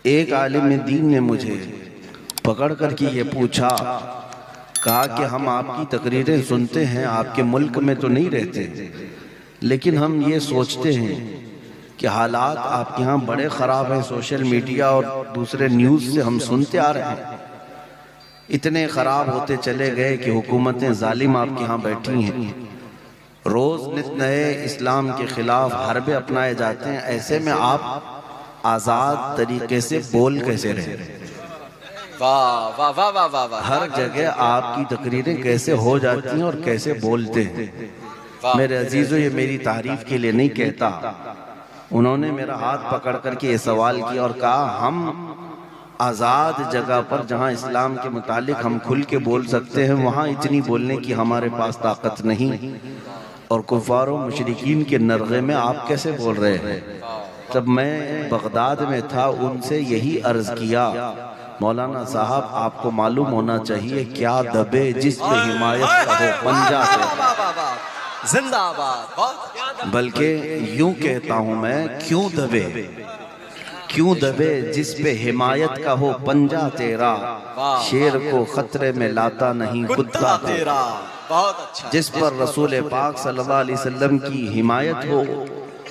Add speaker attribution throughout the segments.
Speaker 1: एक आलिम दीन ने मुझे पकड़ कर के ये पूछा, कहा कि हम आपकी तकरीरें सुनते हैं, आपके मुल्क में तो नहीं रहते, लेकिन हम ये सोचते हैं कि हालात आपके यहाँ बड़े ख़राब हैं। सोशल मीडिया और दूसरे न्यूज़ से हम सुनते आ रहे हैं, इतने ख़राब होते चले गए कि हुकूमतें जालिम आपके यहाँ बैठी हैं, रोज़ नित नए इस्लाम के ख़िलाफ़ हरबे अपनाए जाते हैं। ऐसे में आप आज़ाद तरीके से बोल कैसे रहे?
Speaker 2: वाह वाह वाह वाह वाह वाह।
Speaker 1: हर जगह आपकी तकरीरें कैसे हो जाती हैं और कैसे बोलते हैं। मेरे अजीजों, ये मेरी तारीफ के लिए नहीं कहता, उन्होंने मेरा हाथ पकड़ करके ये सवाल किया और कहा, हम आज़ाद जगह पर जहाँ इस्लाम के मुतालिक हम खुल के बोल सकते हैं, वहाँ इतनी बोलने की हमारे पास ताकत नहीं, और कुफारों मुशरिकीन के नरगे में आप कैसे बोल रहे हैं? तब मैं बगदाद में था, उनसे यही अर्ज किया, मौलाना साहब आपको मालूम होना चाहिए, क्या दबे जिस पे हिमायत का हो पंजा से
Speaker 2: जिंदाबाद।
Speaker 1: बल्कि यूं कहता हूं मैं, क्यों दबे जिस पे हिमायत का हो पंजा तेरा, शेर को खतरे में लाता नहीं कुत्ता तेरा।
Speaker 2: बहुत अच्छा।
Speaker 1: जिस पर रसूल पाक सल्लल्लाहु अलैहि वसल्लम की हिमायत हो,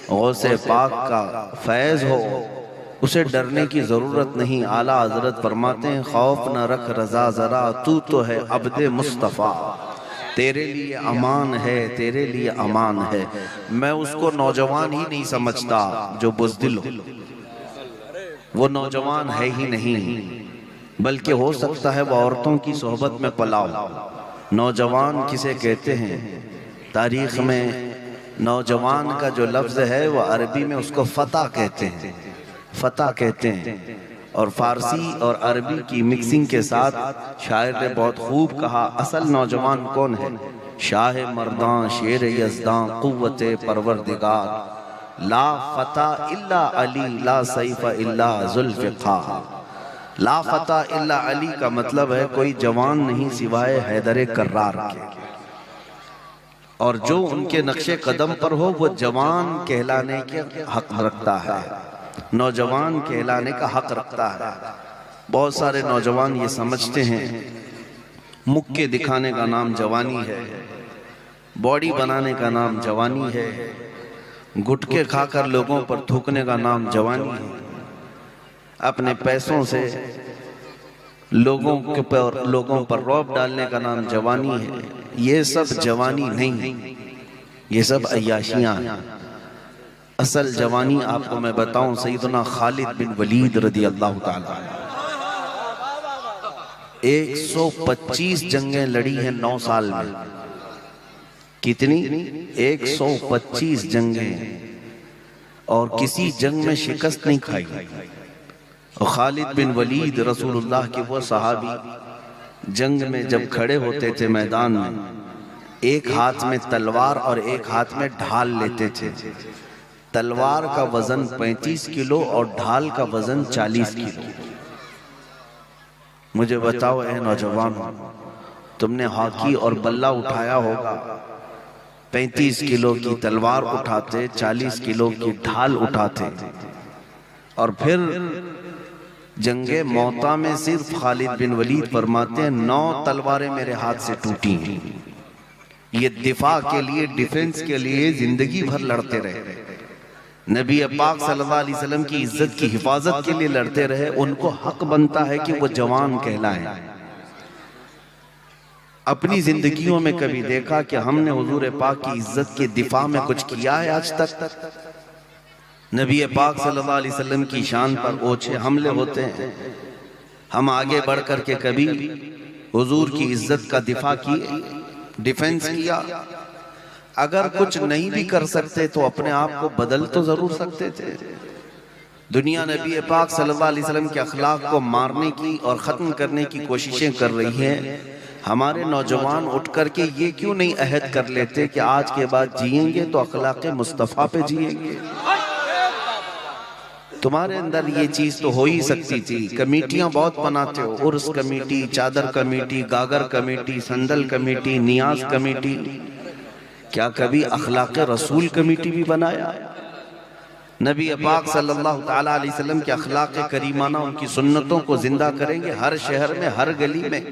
Speaker 1: गौसे पाक का फैज़ हो, उसे डरने की ज़रूरत नहीं। आला हज़रत फरमाते हैं, खौफ न रख रज़ा ज़रा, तू तो है अब्दे मुस्तफ़ा, तेरे लिए अमान है, तेरे लिए अमान है। मैं उसको नौजवान ही नहीं समझता जो बुज़दिल हो, वो नौजवान है ही नहीं, बल्कि हो सकता है वो औरतों की सोहबत में पला हो। नौजवान किसे कहते हैं? तारीख़ में नौजवान का जो लफ्ज़ है वो अरबी में उसको फ़ता कहते हैं, फ़ता कहते हैं। और फ़ारसी और अरबी की मिक्सिंग के साथ शायर ने बहुत खूब कहा, असल नौजवान कौन है? शाह मर्दां शेर यज़दां क़ुव्वते परवरदिगार, ला फ़ता इल्ला अली ला सैफ़ इल्ला ज़ुल्फ़िकार। ला फ़ता इल्ला अली का मतलब है कोई जवान नहीं सिवाय हैदर कर्रार के, और जो उनके नक्शे कदम पर हो वो जवान कहलाने के हक रखता है, नौजवान कहलाने का हक रखता है। बहुत सारे नौजवान ये समझते हैं मुक्के दिखाने का नाम जवानी है, बॉडी बनाने का नाम जवानी है, गुटके खाकर लोगों पर थूकने का नाम जवानी है, अपने पैसों से लोगों पर रौब डालने का नाम जवानी है। ये सब जवानी नहीं, ये सब अय्याशियां हैं। असल जवानी आपको मैं बताऊं, सैयदना खालिद बिन वलीद रदी अल्लाह ताला 125 जंगें लड़ी हैं 9 साल में। कितनी? 125 जंगें, और किसी जंग में शिकस्त नहीं खाई। और खालिद बिन वलीद रसूलुल्लाह के वो सहाबी जंग में जब खड़े होते थे मैदान में, एक हाथ में तलवार और एक हाथ में ढाल लेते थे। तलवार का वजन 35 किलो और ढाल का वजन 40 किलो। मुझे बताओ ए नौजवान, तुमने हॉकी और बल्ला उठाया होगा, 35 किलो की तलवार उठाते, 40 किलो की ढाल उठाते, और फिर जंगे मौता में सिर्फ खालिद बिन वलीद फरमाते हैं 9 तलवारें मेरे हाथ से टूटी हैं। ये दिफा के लिए, डिफेंस के लिए जिंदगी भर लड़ते रहे, नबी पाक सल्लल्लाहु अलैहि वसल्लम की इज्जत की हिफाजत के लिए लड़ते रहे। उनको हक बनता है कि वो जवान कहलाएं। अपनी जिंदगियों में कभी देखा कि हमने हुजूर पाक की इज्जत के दिफा में कुछ किया है आज तक? नबी पाक सल्लल्लाहु अलैहि वसल्लम की शान पर ओछे हमले होते हैं। हम आगे बढ़ कर के कभी हुजूर की इज्जत का दिफा किए, डिफेंस किया? अगर कुछ नहीं भी कर सकते तो अपने आप को बदल तो जरूर सकते थे। दुनिया नबी पाक सल्लल्लाहु अलैहि वसल्लम के अखलाक को मारने की और ख़त्म करने की कोशिशें कर रही हैं। हमारे नौजवान उठ करके ये क्यों नहीं अहद कर लेते कि आज के बाद जिएंगे तो अखलाक मुस्तफ़ा पे जिएंगे? तुम्हारे अंदर ये चीज तो हो ही सकती थी। कमेटियां बहुत बनाते हो, उर्स कमेटी, चादर कमेटी, गागर कमेटी, संदल कमेटी, नियाज कमेटी, क्या कभी अखलाक रसूल कमेटी भी बनाया? नबी पाक सल्लल्लाहु ताला अलैहि वसल्लम के अखलाक करीमाना, उनकी सुन्नतों को जिंदा करेंगे हर शहर में, हर गली में।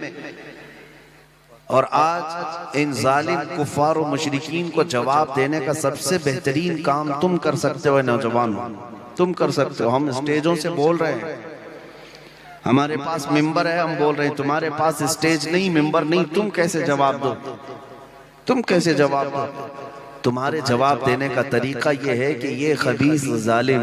Speaker 1: और आज इन जालिम कुफार और मुशरिकीन को जवाब देने का सबसे बेहतरीन काम तुम कर सकते हो नौजवानों, तुम कर सकते हो। हम स्टेजों से बोल रहे हैं, हमारे पास मिंबर है, हम बोल रहे हैं, तुम्हारे पास स्टेज नहीं, मिंबर नहीं, तुम कैसे जवाब दो? तुम कैसे जवाब दो? तुम्हारे जवाब देने का तरीका यह है कि ये खबीस जालिम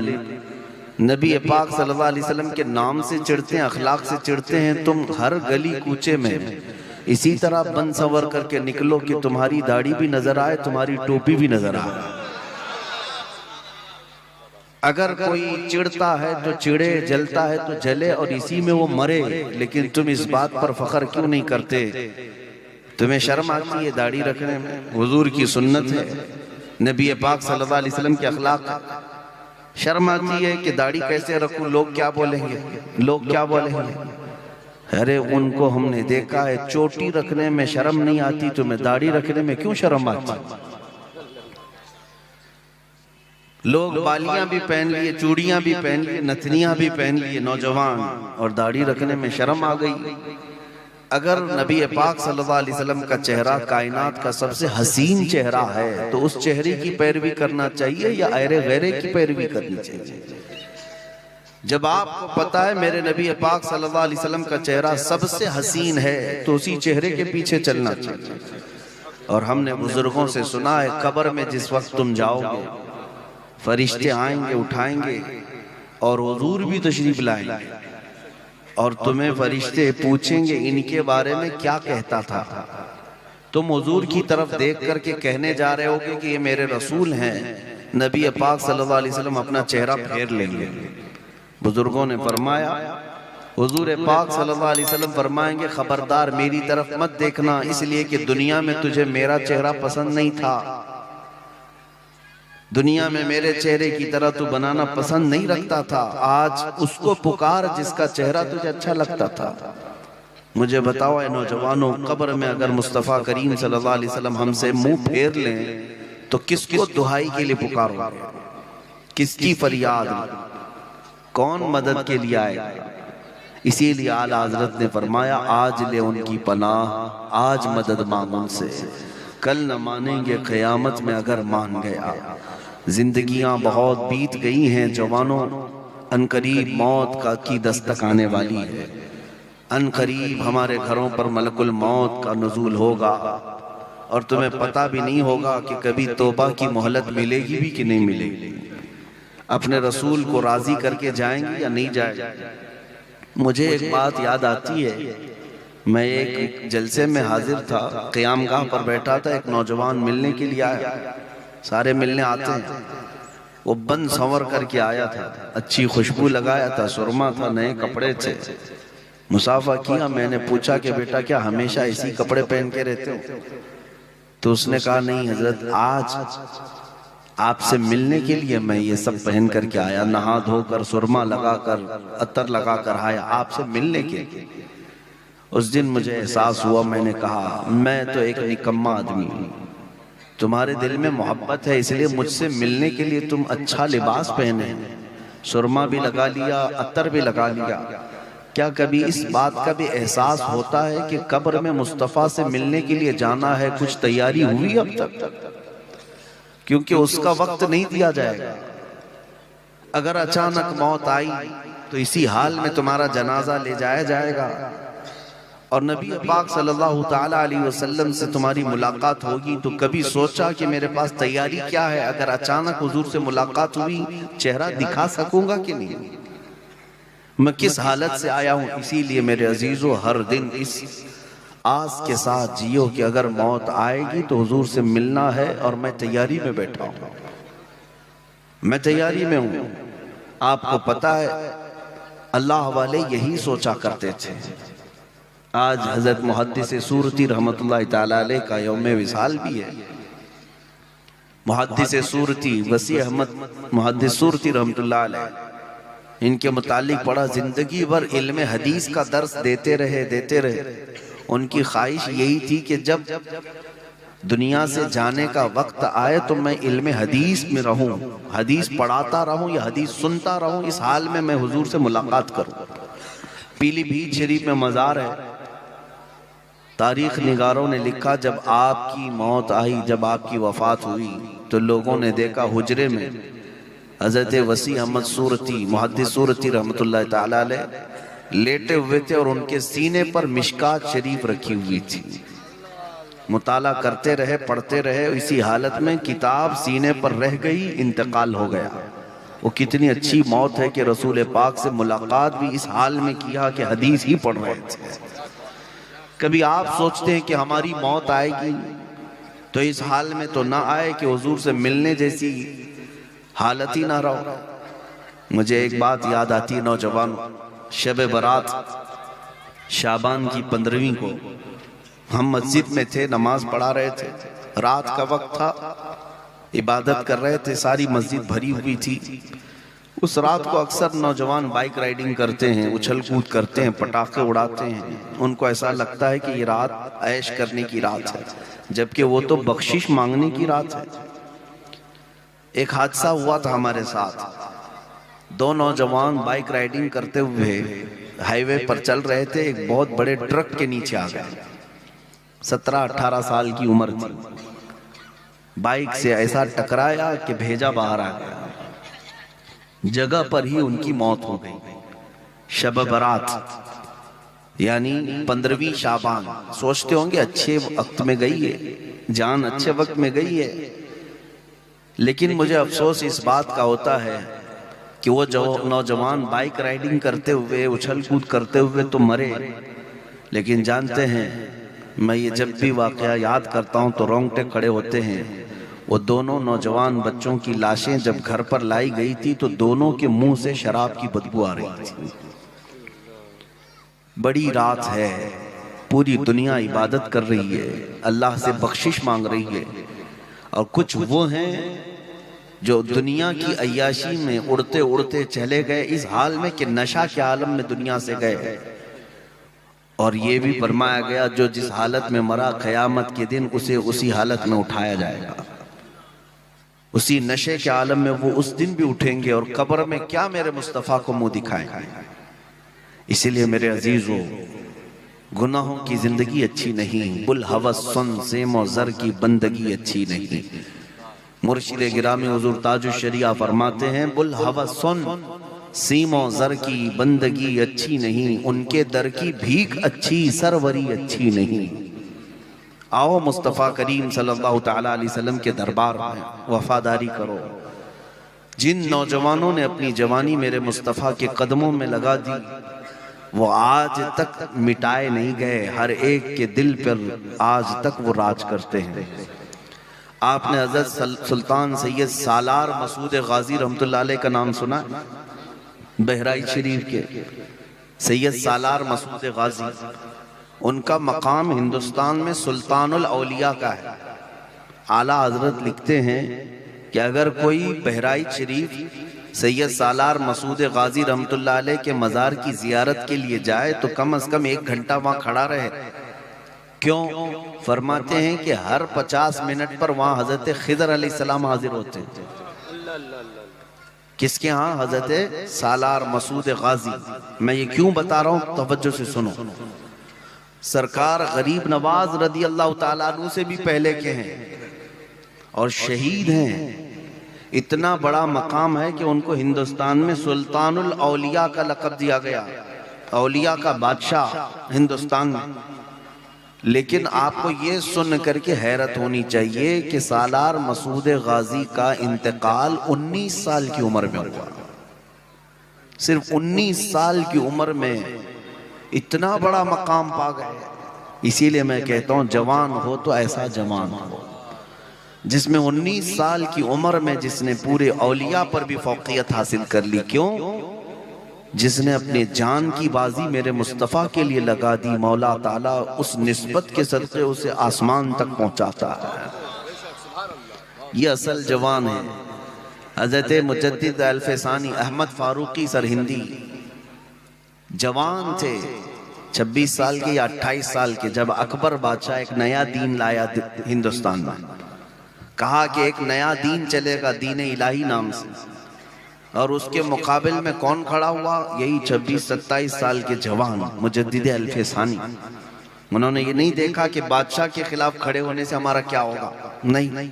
Speaker 1: नबी पाक सल्लल्लाहु अलैहि वसल्लम के नाम से चिढ़ते हैं, अखलाक से चिढ़ते हैं। तुम हर गली कूचे में इसी तरह बन सवर करके निकलो कि तुम्हारी दाढ़ी भी नजर आए, तुम्हारी टोपी भी नजर आए। अगर कोई चिढ़ता है तो चिढ़े, जलता है तो जले और इसी में वो मरे, लेकिन तुम इस बात पर फख्र क्यों नहीं करते? तुम्हें शर्म आती है दाढ़ी रखने में? हुजूर की सुन्नत है, नबी पाक सल्लल्लाहु अलैहि वसल्लम के अखलाक। शर्म आती है कि दाढ़ी कैसे रखूं, लोग क्या बोलेंगे, लोग क्या बोलेंगे? अरे उनको हमने देखा है, चोटी रखने में शर्म नहीं आती, तुम्हें दाढ़ी रखने में क्यों शर्म आती? लोग बालियां भी पहन लिए, चूड़ियां भी पहन लिए, नथनियां भी पहन लिए नौजवान, और दाढ़ी रखने में शर्म आ गई। अगर नबी पाक सल्लल्लाहु अलैहि वसल्लम का चेहरा कायनात का सबसे हसीन चेहरा है तो उस चेहरे की पैरवी करना चाहिए या अरे गैरे की पैरवी करनी चाहिए? जब आपको पता है मेरे नबी पाक सल्लल्लाहु अलैहि वसल्लम का चेहरा सबसे हसीन है तो उसी चेहरे के पीछे चलना चाहिए। और हमने बुजुर्गों से सुना है, कब्र में जिस वक्त तुम जाओगे फरिश्ते आएंगे, उठाएंगे और हुजूर भी तशरीफ लाएंगे और तुम्हें फरिश्ते पूछेंगे इनके बारे में क्या कहता था। तुम हुजूर की तरफ देख करके कहने जा रहे होगे कि ये मेरे रसूल हैं। नबी पाक सल्लल्लाहु अलैहि वसल्लम अपना चेहरा फेर लेंगे। बुजुर्गों ने फरमाया, हुजूर पाक सल्लल्लाहु अलैहि वसल्लम फरमाएंगे, खबरदार मेरी तरफ मत देखना, इसलिए कि दुनिया में तुझे मेरा चेहरा पसंद नहीं था, दुनिया में मेरे चेहरे की तरह तू बनाना पसंद नहीं रखता था। आज उसको पुकार जिसका चेहरा तुझे अच्छा लगता था। मुझे बताओ नौजवानों, कब्र में अगर मुस्तफ़ा करीम सल्लल्लाहु अलैहि वसल्लम हमसे मुंह फेर लें तो किसको दुहाई के लिए पुकारोगे? किसकी फरियाद, कौन मदद के लिए आएगा? इसीलिए आला हज़रत ने फरमाया, आज ले उनकी पनाह, आज मदद मांग उनसे, कल न मानेंगे क़यामत में अगर मान गया। जिंदगियां बहुत बीत गई हैं जवानों, अनकरीब मौत की दस्तक आने वाली है। अनकरीब हमारे घरों पर मलकुल मौत का नुज़ूल होगा और तुम्हें पता भी नहीं होगा कि कभी तौबा की मोहलत मिलेगी भी कि नहीं मिलेगी। अपने रसूल को राजी करके जाएंगे या नहीं जाएंगे? मुझे एक बात याद आती है, मैं एक जलसे में हाजिर था, क़यामगाह पर बैठा था, एक नौजवान मिलने के लिए आया। सारे मिलने आते हैं, वो बन संवर करके आया था, अच्छी खुशबू लगाया था, सुरमा था, नए कपड़े थे। मुसाफा किया, मैंने पूछा कि बेटा क्या हमेशा इसी कपड़े पहन के रहते हो? तो उसने कहा नहीं हजरत, आज आपसे मिलने के लिए मैं ये सब पहन करके आया, नहा धोकर, सुरमा लगाकर, अत्तर लगाकर आया आपसे मिलने के लिए। उस दिन मुझे एहसास हुआ, मैंने कहा मैं तो एक निकम्मा आदमी हूँ, तुम्हारे दिल में मोहब्बत है इसलिए मुझसे मिलने के लिए तुम अच्छा लिबास पहने, सुरमा भी लगा लिया, अत्तर भी लगा लिया। क्या कभी इस बात का भी एहसास होता है कि कब्र में मुस्तफ़ा से मिलने के लिए जाना है, कुछ तैयारी हुई अब तक? क्योंकि उसका वक्त नहीं दिया जाएगा। अगर अचानक मौत आई तो इसी हाल में तुम्हारा जनाजा ले जाया जाएगा और नबी पाक सल्लल्लाहु ताला अलैहि वसल्लम से तुम्हारी मुलाकात होगी। तो कभी सोचा कि मेरे पास तैयारी क्या है? अगर अचानक हुजूर से मुलाकात हुई, चेहरा दिखा सकूंगा कि नहीं? मैं किस हालत से आया हूं? इसीलिए मेरे अजीजों, हर दिन इस आस के साथ जियो कि अगर मौत आएगी तो हुजूर से मिलना है और मैं तैयारी में बैठा हूं, मैं तैयारी में हूं। आपको पता है अल्लाह वाले यही सोचा करते थे। आज हजरत मुहद्दिस सूरती रहमतुल्लाह ताला अलैह का यौम विसाल भी है। मुहद्दिस सूरती वसी अहमद मुहद्दिस सूरती रहमतुल्लाह अलैह, इनके मुतालिक पढ़ा, जिंदगी भर इल्म हदीस का दर्स देते रहे। उनकी ख्वाहिश यही थी कि जब दुनिया से जाने का वक्त आए तो मैं इल्म हदीस में रहूं, हदीस पढ़ाता रहूं या हदीस सुनता रहूं, इस हाल में मैं हुजूर से मुलाकात करूं। पीलीभीत शरीफ में मज़ार है। तारीख निगारों ने लिखा जब आपकी मौत आई, जब आपकी वफात हुई तो लोगों ने देखा हुजरे में हज़रत वसी अहमद सूरती मुहद्दिस सूरती रहमतुल्लाह ताला अलैह लेटे हुए थे और उनके सीने पर मिशकात शरीफ रखी हुई थी। मुताला करते रहे, पढ़ते रहे, इसी हालत में किताब सीने पर रह गई, इंतकाल हो गया। वो कितनी अच्छी मौत है कि रसूल पाक से मुलाकात भी इस हाल में किया कि हदीस ही पढ़ रहे थे। कभी आप सोचते हैं कि हमारी मौत आएगी तो इस हाल में तो ना आए कि हुजूर से मिलने जैसी हालत ही ना रहो। मुझे एक बात याद आती है, नौजवान, शब बरात शाबान की 15वीं को हम मस्जिद में थे, नमाज पढ़ा रहे थे, रात का वक्त था, इबादत कर रहे थे, सारी मस्जिद भरी हुई थी। उस रात को अक्सर नौजवान बाइक राइडिंग करते हैं, उछल कूद करते हैं, पटाखे उड़ाते हैं। उनको ऐसा लगता है कि ये रात ऐश करने की रात है, जबकि वो तो बख्शिश मांगने की रात है। एक हादसा हुआ था हमारे साथ। 2 नौजवान बाइक राइडिंग करते हुए हाईवे पर चल रहे थे, एक बहुत बड़े ट्रक के नीचे आ गए। 17-18 साल की उम्र थी। बाइक से ऐसा टकराया कि भेजा बाहर आ गया। जगह पर ही उनकी मौत हो गई। शब बरात यानी 15वीं शाबान। सोचते होंगे अच्छे वक्त में गई है, जान अच्छे वक्त में गई है, लेकिन मुझे अफसोस इस बात का होता है कि वो जो नौजवान बाइक राइडिंग करते हुए, उछल कूद करते हुए तो मरे, लेकिन जानते हैं, मैं ये जब भी वाकया याद करता हूँ तो रोंगटे खड़े होते हैं। वो दोनों नौजवान बच्चों की लाशें जब घर पर लाई गई थी तो दोनों के मुंह से शराब की बदबू आ रही थी। बड़ी रात है, पूरी दुनिया इबादत कर रही है, अल्लाह से बख्शिश मांग रही है, और कुछ वो हैं जो दुनिया की अय्याशी में उड़ते उड़ते चले गए इस हाल में कि नशा के आलम में दुनिया से गए। और ये भी फरमाया गया जो जिस हालत में मरा क़यामत के दिन उसे उसी हालत में उठाया जाएगा। उसी नशे के आलम में वो उस दिन भी उठेंगे और कब्र में क्या मेरे मुस्तफ़ा को मुंह दिखाएंगे। इसीलिए मेरे अजीजों, गुनाहों की जिंदगी अच्छी नहीं, बुल हवस सुन सेमो जर की बंदगी अच्छी नहीं। मुर्शिद गिरामी हुजूर ताजुश शरिया फरमाते हैं, बुल हवस सुन सीमो जर की बंदगी अच्छी नहीं, उनके दर की भीख अच्छी, सरवरी अच्छी नहीं। आओ मुस्तफ़ा करीम सल्लल्लाहु तआला अलैहि वसल्लम के दरबार में वफादारी करो। जिन नौजवानों ने अपनी जवानी मेरे मुस्तफ़ा के कदमों में लगा दी, वो आज तक मिटाए नहीं गए, हर एक के दिल पर आज तक वो राज करते हैं। आपने हज़रत सुल्तान सैयद सालार मसूद गाजी रहमतुल्लाह अलैह का नाम सुना? बहराइच शरीफ के सैयद सालार मसूद गाजी, उनका मकाम हिंदुस्तान में सुल्तानुल औलिया का है। आला हजरत लिखते हैं कि अगर कोई बहराइच शरीफ सैयद सालार मसूद गाजी रहमतुल्लाह अलैह के मज़ार की जियारत के लिए जाए तो कम से कम 1 घंटा वहाँ खड़ा रहे। क्यों? फरमाते हैं कि हर 50 मिनट पर वहाँ हजरत खिदर अलैहिस्सलाम हाजिर होते हैं। किसके यहाँ? हजरत सालार मसूद गाजी। मैं ये क्यों बता रहा हूँ, तवज्जो से सुनो। सरकार गरीब नवाज रदी अल्लाह ताला अन्हु से भी पहले के हैं और शहीद हैं। इतना बड़ा मकाम है कि उनको हिंदुस्तान में सुल्तानुल औलिया का लक़ब दिया गया, औलिया का बादशाह हिंदुस्तान में। लेकिन आपको ये सुन करके हैरत होनी चाहिए कि सालार मसूद गाजी का इंतकाल 19 साल की उम्र में हुआ। सिर्फ 19 साल की उम्र में इतना बड़ा मकाम पा गए। इसीलिए मैं कहता हूँ, जवान हो तो ऐसा जवान हो जिसमें 19 साल की उम्र में जिसने पूरे औलिया पर भी फौकियत हासिल कर ली। क्यों? जिसने अपने जान की बाजी मेरे मुस्तफ़ा के लिए लगा दी, मौला ताला उस निस्बत के सदक़े उसे आसमान तक पहुंचाता है। ये असल जवान है। हज़रत मुजद्दिद अल-फैसानी अहमद फारूकी सरहिंदी जवान थे, 26 साल के या 28 साल के, जब अकबर बादशाह एक नया दीन लाया हिंदुस्तान में, कहा कि एक नया दीन चलेगा, दीन इलाही नाम से, और उसके मुकाबिल में कौन खड़ा हुआ? यही 26-27 साल के जवान मुजद्दिद अल्फसानी। उन्होंने ये नहीं देखा कि बादशाह के खिलाफ खड़े होने से हमारा क्या होगा, नहीं,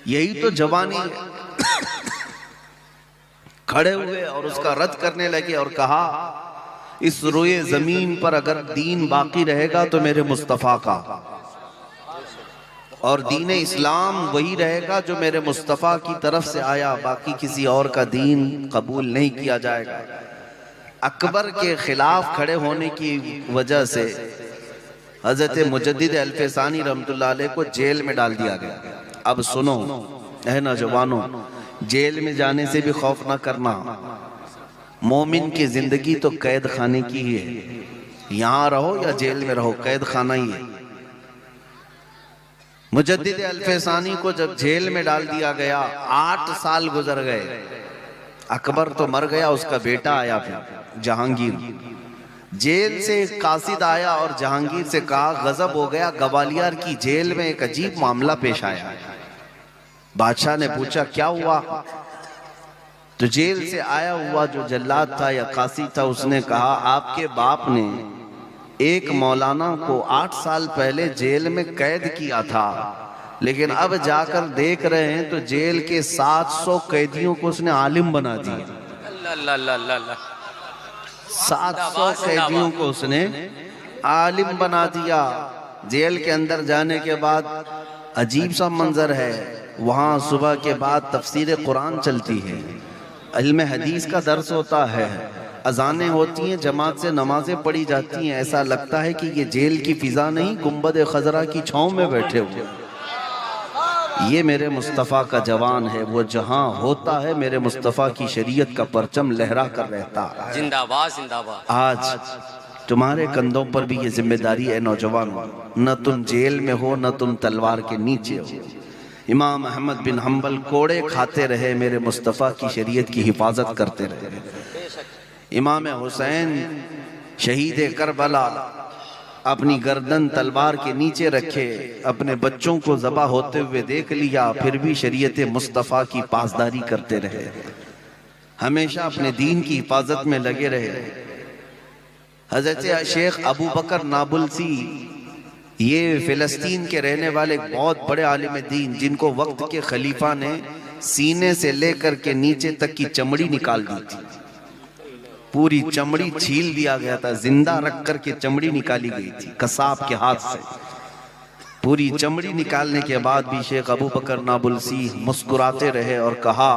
Speaker 1: यही तो जवानी है। खड़े हुए और उसका रद्द करने लगे और कहा, इस रोए जमीन पर अगर दीन बाकी रहेगा तो मेरे मुस्तफा का, और दीन इस्लाम वही रहेगा जो मेरे मुस्तफ़ा की तरफ से आया, बाकी किसी और का दीन कबूल नहीं किया जाएगा। अकबर के खिलाफ खड़े होने की वजह से हजरत मुजद्दिद अल्फसानी रहमतुल्लाह अलैह को जेल में डाल दिया गया। अब सुनो ऐ नौजवानों, जेल में जाने से भी खौफ ना करना। मोमिन की जिंदगी तो कैद खाने की ही है, यहाँ रहो या जेल में रहो, कैद खाना ही है। मुजद्दिद अल्फसानी को जब जेल में डाल दिया गया, 8 साल गुजर गए। अकबर तो मर गया, उसका बेटा आया फिर जहांगीर। जेल से एक कासिद आया और जहांगीर से कहा, गजब हो गया, ग्वालियर की जेल में एक अजीब मामला पेश आया। बादशाह ने पूछा क्या हुआ? तो जेल से आया हुआ जो जल्लाद था या कासिद था, उसने कहा, आपके बाप ने एक मौलाना को 8 साल पहले जेल में कैद किया था, लेकिन अब जाकर देख रहे हैं तो जेल के 700 कैदियों को उसने आलिम बना दिया। 700 कैदियों को उसने आलिम बना दिया। जेल के अंदर जाने के बाद अजीब सा मंजर है, वहाँ सुबह के बाद तफसीर कुरान चलती है, इल्म हदीस का दर्स होता है, अजानें होती हैं, जमात से नमाजें पढ़ी जाती हैं। ऐसा लगता है कि ये जेल की फिजा नहीं, गुंबद खजरा की छांव में बैठे हुए। ये मेरे मुस्तफ़ा का जवान है, वो जहां होता है मेरे मुस्तफ़ा की शरीयत का परचम लहरा कर रहता है।
Speaker 2: जिंदाबाद जिंदाबाद।
Speaker 1: आज तुम्हारे कंधों पर भी ये जिम्मेदारी है नौजवान, न तुम जेल में हो न तुम तलवार के नीचे हो। इमाम अहमद बिन हम्बल कोड़े खाते रहे, मेरे मुस्तफ़ा की शरीयत की हिफाजत करते रहे। इमाम हुसैन शहीद करबला अपनी गर्दन तलवार के नीचे रखे, अपने बच्चों को ज़बा होते हुए देख लिया, फिर भी शरीयत मुस्तफ़ा की पासदारी करते रहे, हमेशा अपने दीन की हिफाजत में लगे रहे। हज़रत शेख अबू बकर नाबुलसी, ये फिलिस्तीन के रहने वाले बहुत बड़े आलिम दीन, जिनको वक्त के खलीफा ने सीने से लेकर के नीचे तक की चमड़ी निकाल दी थी, पूरी चमड़ी छील दिया गया था, जिंदा रख कर के चमड़ी निकाली गई थी कसाब के हाथ से। पूरी चमड़ी निकालने के बाद भी शेख अबू बकर नाबुलसी मुस्कुराते रहे और कहा,